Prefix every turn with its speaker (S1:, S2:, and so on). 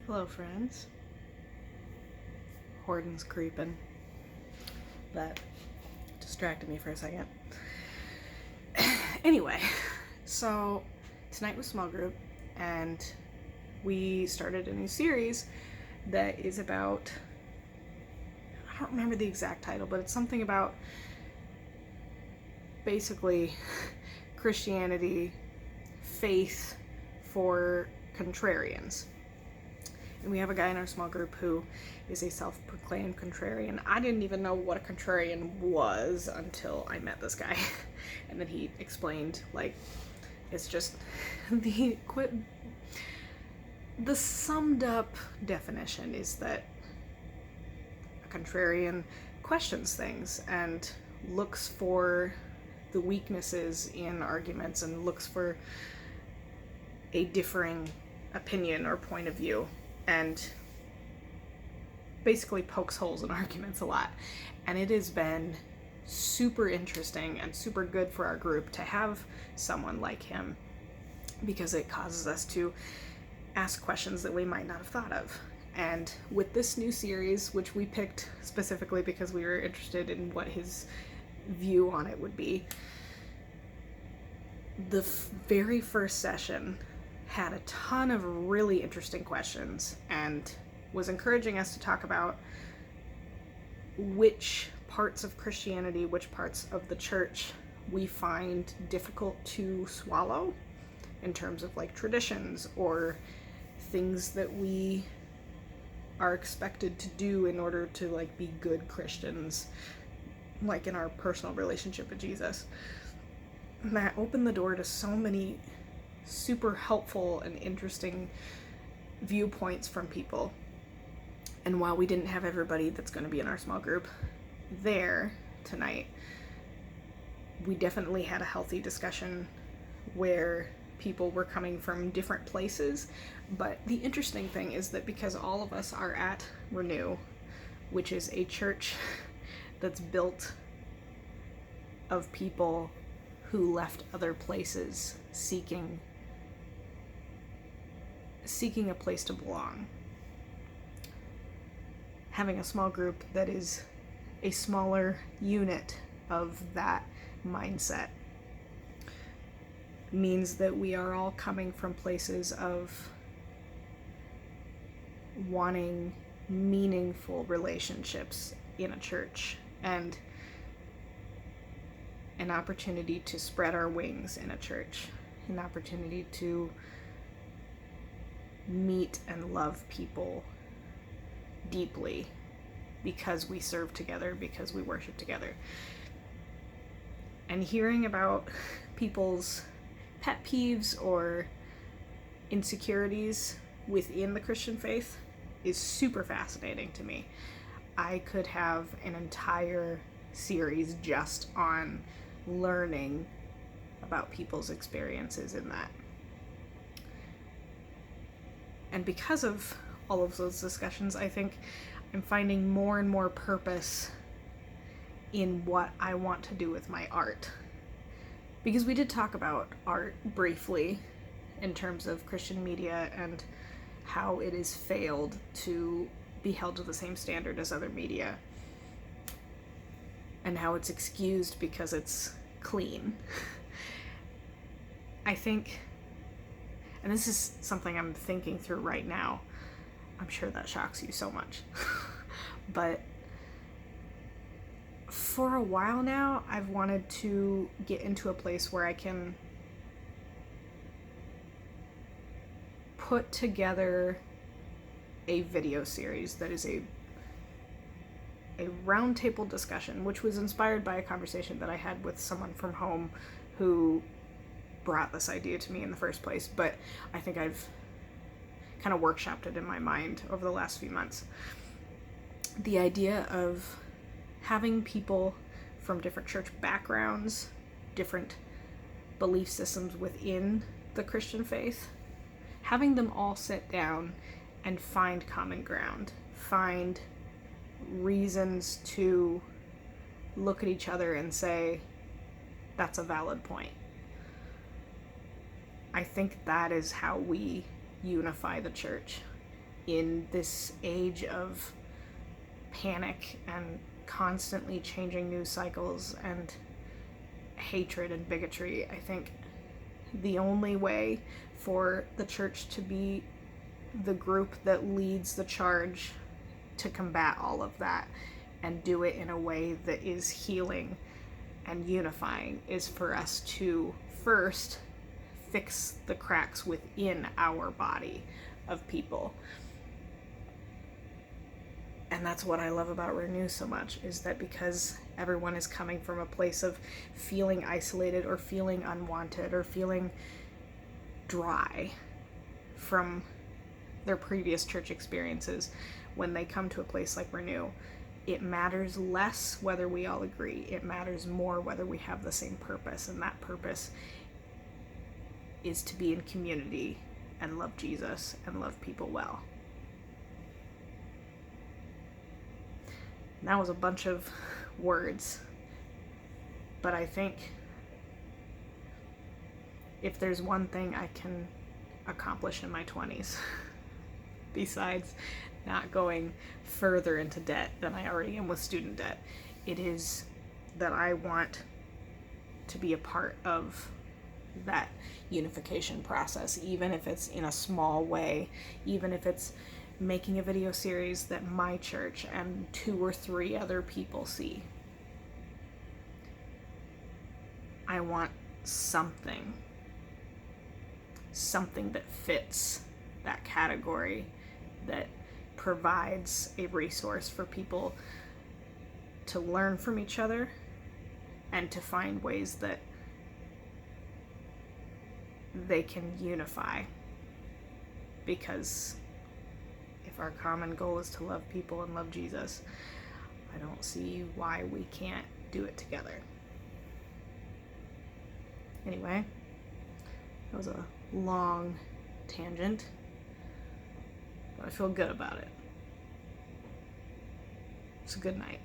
S1: Hello, friends. Horden's creeping. That distracted me for a second. Anyway, so tonight was small group, and we started a new series that is about, I don't remember the exact title, but it's something about basically Christianity, faith for contrarians. And we have a guy in our small group who is a self-proclaimed contrarian. I didn't even know what a contrarian was until I met this guy. And then he explained, it's just the summed up definition is that a contrarian questions things and looks for the weaknesses in arguments and looks for a differing opinion or point of view, and basically pokes holes in arguments a lot. And it has been super interesting and super good for our group to have someone like him, because it causes us to ask questions that we might not have thought of. And with this new series, which we picked specifically because we were interested in what his view on it would be, the very first session had a ton of really interesting questions and was encouraging us to talk about which parts of Christianity, which parts of the church we find difficult to swallow in terms of traditions or things that we are expected to do in order to be good Christians, in our personal relationship with Jesus. And that opened the door to so many super helpful and interesting viewpoints from people. And while we didn't have everybody that's going to be in our small group there tonight, we definitely had a healthy discussion where people were coming from different places. But the interesting thing is that because all of us are at Renew, which is a church that's built of people who left other places seeking a place to belong. Having a small group that is a smaller unit of that mindset means that we are all coming from places of wanting meaningful relationships in a church and an opportunity to spread our wings in a church, an opportunity to meet and love people deeply because we serve together, because we worship together. And hearing about people's pet peeves or insecurities within the Christian faith is super fascinating to me. I could have an entire series just on learning about people's experiences in that. And because of all of those discussions, I think I'm finding more and more purpose in what I want to do with my art. Because we did talk about art briefly in terms of Christian media and how it has failed to be held to the same standard as other media, and how it's excused because it's clean. I think, and this is something I'm thinking through right now, I'm sure that shocks you so much, but for a while now, I've wanted to get into a place where I can put together a video series that is a roundtable discussion, which was inspired by a conversation that I had with someone from home who brought this idea to me in the first place, but I think I've kind of workshopped it in my mind over the last few months. The idea of having people from different church backgrounds, different belief systems within the Christian faith, having them all sit down and find common ground, find reasons to look at each other and say, that's a valid point. I think that is how we unify the church, in this age of panic and constantly changing news cycles and hatred and bigotry, I think the only way for the church to be the group that leads the charge to combat all of that and do it in a way that is healing and unifying is for us to first fix the cracks within our body of people. And that's what I love about Renew so much, is that because everyone is coming from a place of feeling isolated or feeling unwanted or feeling dry from their previous church experiences, when they come to a place like Renew, it matters less whether we all agree. It matters more whether we have the same purpose, and that purpose is to be in community and love Jesus and love people well. And that was a bunch of words, but I think if there's one thing I can accomplish in my 20s, besides not going further into debt than I already am with student debt, it is that I want to be a part of that unification process, even if it's in a small way, even if it's making a video series that my church and 2 or 3 other people see. I want something that fits that category, that provides a resource for people to learn from each other and to find ways that they can unify. Because if our common goal is to love people and love Jesus, I don't see why we can't do it together. Anyway, that was a long tangent, but I feel good about it. It's a good night.